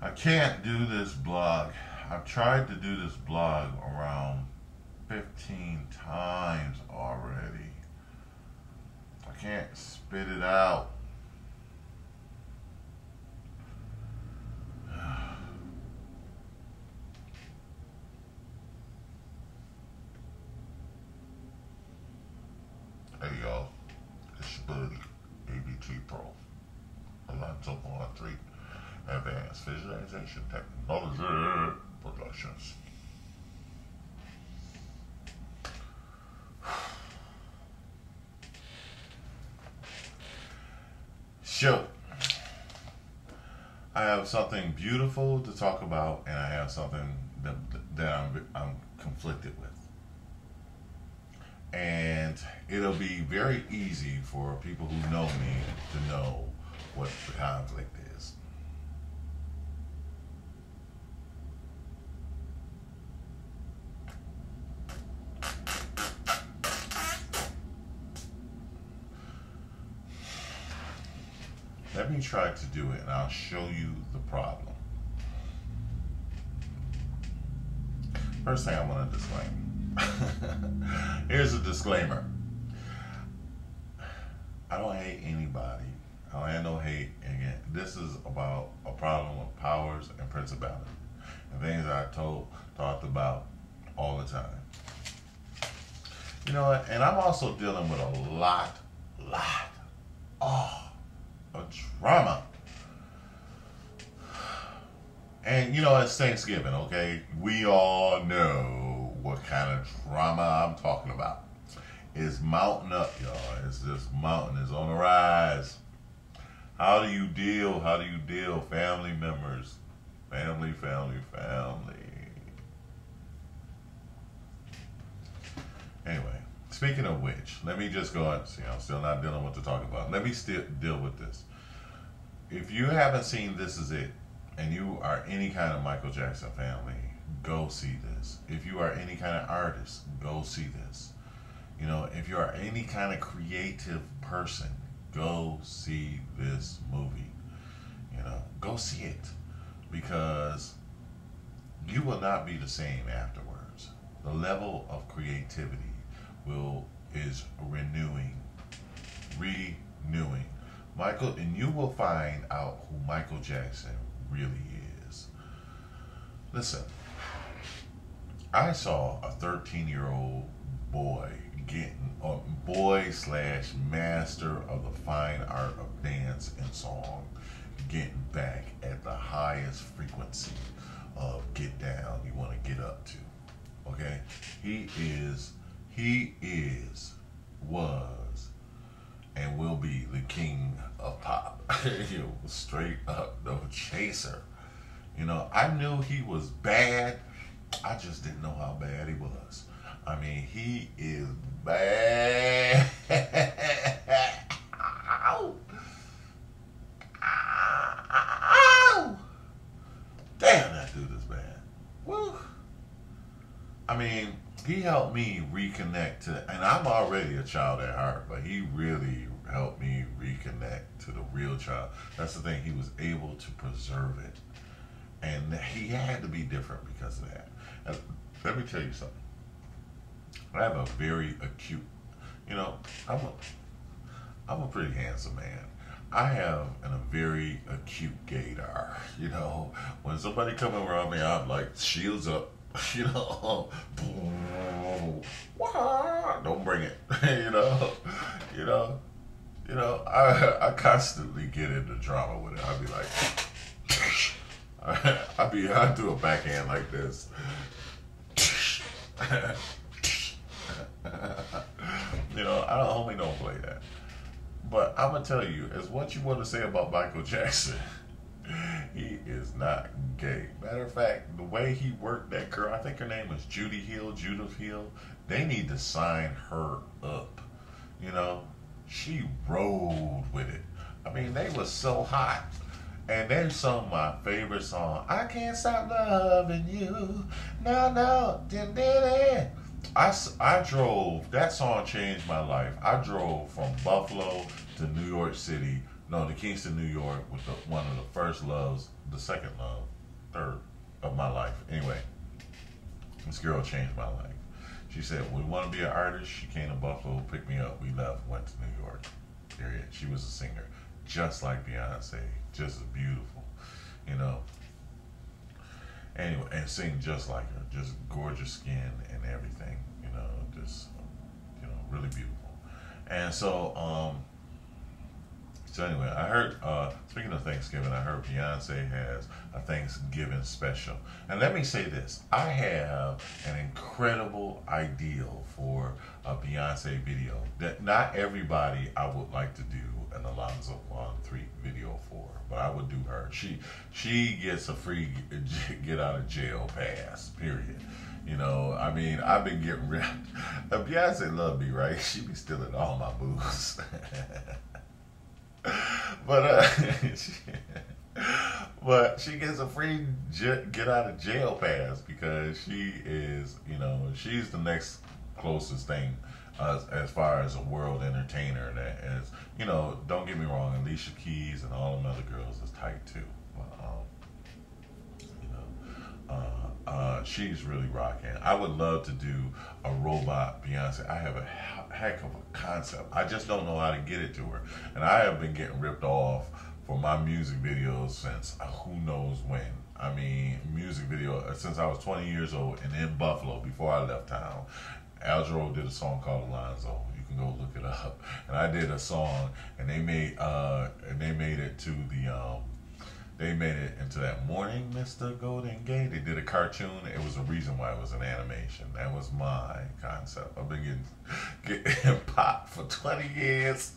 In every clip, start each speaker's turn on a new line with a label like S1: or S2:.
S1: I can't do this blog. I've tried to do this blog around 15 times already. I can't spit it out. Hey y'all, it's your buddy, ABT Pro, Alonzo Part 3, Advanced Visualization Technology Productions. So, I have something beautiful to talk about, and I have something that I'm conflicted with. And it'll be very easy for people who know me to know what the conflict is. Let me try to do it, and I'll show you the problem. First thing I want to disclaim. Here's a disclaimer. I don't hate anybody. I don't have no hate. Again, this is about a problem of powers and principalities and things I talked about all the time. You know what? And I'm also dealing with a lot of drama. And you know, it's Thanksgiving, okay? We all know what kind of drama I'm talking about. It's mounting up, y'all. It's just mountain is on the rise. How do you deal? Family members? Family. Anyway, speaking of which, let me just go and see. I'm still not dealing with what to talk about. Let me still deal with this. If you haven't seen This Is It, and you are any kind of Michael Jackson family, go see this. If you are any kind of artist, go see this. You know, if you are any kind of creative person, go see this movie. You know, go see it, because you will not be the same afterwards. The level of creativity is renewing. Michael, and you will find out who Michael Jackson really is. Listen, I saw a 13-year-old boy slash master of the fine art of dance and song getting back at the highest frequency of get down you want to get up to. Okay? He was, and will be the king of pop. Straight up, no chaser. You know, I knew he was bad. I just didn't know how bad he was. I mean, he is bad. Ow. Ow. Damn, that dude is bad. Woo. I mean, he helped me reconnect to, and I'm already a child at heart, but he really helped me reconnect to the real child. That's the thing. He was able to preserve it. And he had to be different because of that. And let me tell you something. I have a very acute, you know, I'm a pretty handsome man. I have a very acute gaydar. You know, when somebody coming around me, I'm like, shields up. You know, don't bring it. you know. I constantly get into drama with it. I'll be like, I do a backhand like this. You know, homie don't play that. But I'm gonna tell you, is what you want to say about Michael Jackson. He is not gay. Matter of fact, the way he worked that girl, I think her name was Judith Hill, they need to sign her up. You know, she rolled with it. I mean, they was so hot. And they sung my favorite song, I Can't Stop Loving You. No. I drove, that song changed my life. I drove from Buffalo to New York City, to Kingston, New York, with one of the first loves, the second love third of my life. Anyway, this girl changed my life. She said, we want to be an artist. She came to Buffalo, picked me up. We left, went to New York. Period. She was a singer, just like Beyonce, just as beautiful, you know. Anyway, and sing just like her, just gorgeous skin and everything, you know, just, you know, really beautiful. And so anyway, I heard, speaking of Thanksgiving, I heard Beyonce has a Thanksgiving special. And let me say this, I have an incredible ideal for a Beyonce video that not everybody I would like to do an Alonzo Von 3 video for, but I would do her. She gets a free get out of jail pass, period. You know, I mean, I've been getting rid of Beyonce love me, right? She be stealing all my booze. But but she gets a free get out of jail pass because she is, you know, she's the next closest thing as far as a world entertainer that is, you know, don't get me wrong, Alicia Keys and all them other girls is tight too. But, you know, she's really rocking. I would love to do a robot Beyonce. I have a heck of a concept. I just don't know how to get it to her. And I have been getting ripped off for my music videos since who knows when. I mean, music video since I was 20 years old and in Buffalo before I left town. Al Jarreau did a song called Alonzo. You can go look it up. And I did a song, and they made it to the they made it into that Morning Mr. Golden Gate. They did a cartoon. It was a reason why it was an animation. That was my concept. I've been getting popped for 20 years.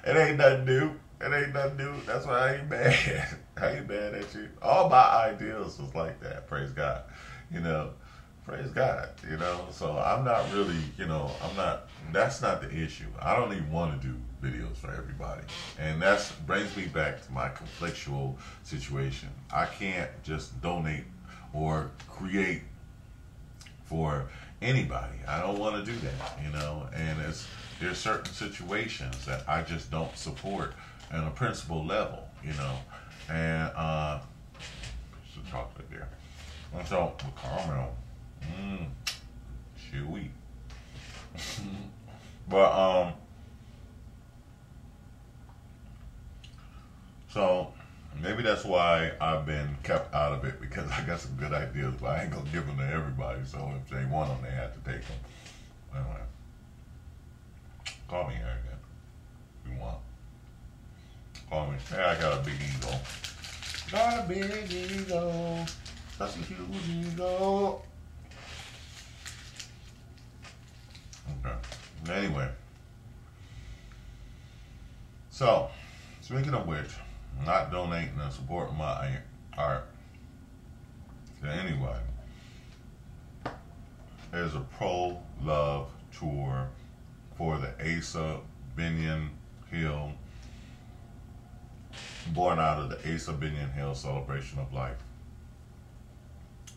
S1: It ain't nothing new. It ain't nothing new. That's why I ain't mad. I ain't mad at you. All my ideas was like that. Praise God. You know, praise God. You know, so I'm not really, you know, that's not the issue. I don't even want to do videos for everybody. And that brings me back to my conflictual situation. I can't just donate or create for anybody. I don't want to do that, you know, and there's certain situations that I just don't support on a principle level, you know, and some chocolate there. And so the caramel, chewy. But so maybe that's why I've been kept out of it, because I got some good ideas, but I ain't gonna give them to everybody. So if they want them, they have to take them. Anyway, call me arrogant if you want. Call me. Hey, I got a big ego. Got a big ego. That's a huge ego. Okay. Anyway. So, speaking of which, not donating and supporting my art to anybody. There's a pro-love tour for the Asa Binion Hill, born out of the Asa Binion Hill celebration of life.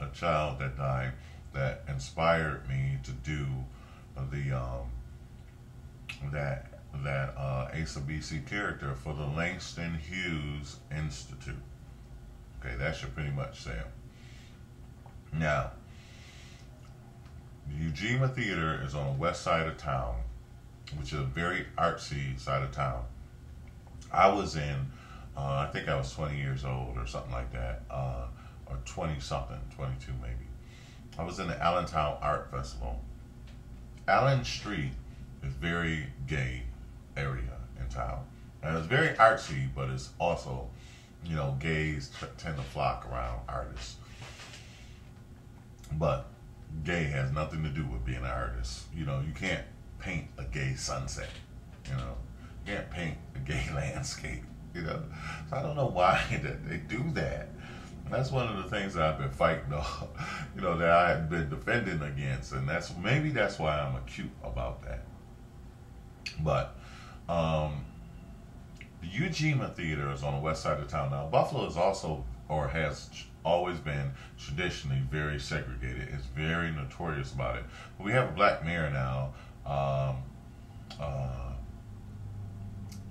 S1: A child that died that inspired me to do that Asa BC character for the Langston Hughes Institute. Okay, that should pretty much say it. Now, the Ujima Theater is on the west side of town, which is a very artsy side of town. I was in, I think I was 20 years old or something like that, or 20-something, 22 maybe. I was in the Allentown Art Festival. Allen Street is very gay area in town. And it's very artsy, but it's also, you know, gays tend to flock around artists. But gay has nothing to do with being an artist. You know, you can't paint a gay sunset. You know, you can't paint a gay landscape. You know, so I don't know why they do that. And that's one of the things that I've been fighting, you know, that I have been defending against, and maybe that's why I'm acute about that. But the Ujima Theater is on the west side of town. Now, Buffalo is also, or has always been, traditionally very segregated. It's very notorious about it. But we have a black mayor now,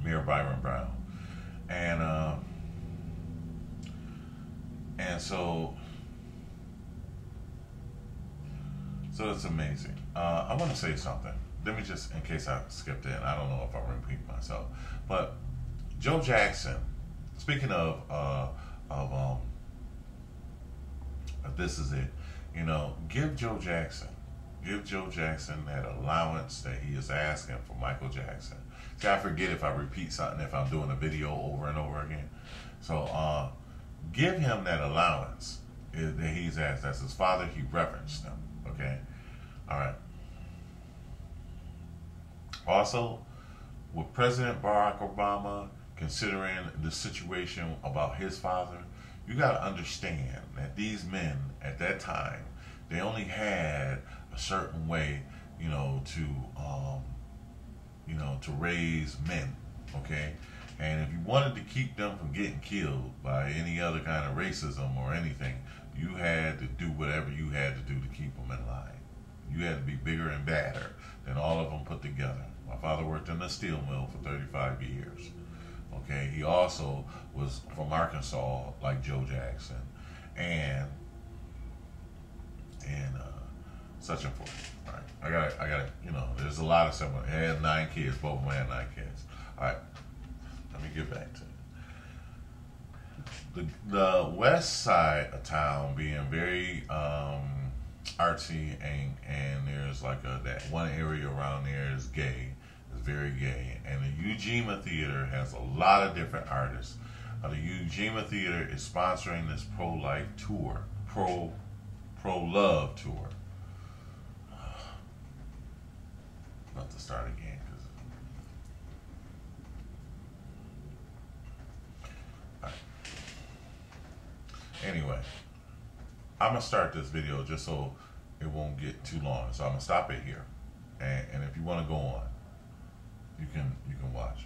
S1: Mayor Byron Brown, and so So it's amazing. I want to say something. Let me just, in case I skipped in, I don't know if I repeat myself, but Joe Jackson. Speaking of this is it. You know, give Joe Jackson that allowance that he is asking for Michael Jackson. See, I forget if I repeat something if I'm doing a video over and over again. So give him that allowance that he's asked. That's his father. He reverenced him. Okay. All right. Also, with President Barack Obama considering the situation about his father, you got to understand that these men at that time, they only had a certain way, to raise men, okay? And if you wanted to keep them from getting killed by any other kind of racism or anything, you had to do whatever you had to do to keep them in line. You had to be bigger and badder than all of them put together. My father worked in a steel mill for 35 years. Okay, he also was from Arkansas, like Joe Jackson, and such and forth. All right, I got there's a lot of someone. He had 9 kids, both of them had 9 kids. All right, let me get back to it. The west side of town being very artsy, and there's like that one area around there is gay. It's very gay, and the Ujima Theater has a lot of different artists. The Ujima Theater is sponsoring this pro-life tour, pro-love tour. About to start again, anyway, I'm gonna start this video just so it won't get too long. So I'm gonna stop it here, and if you want to go on, you can watch.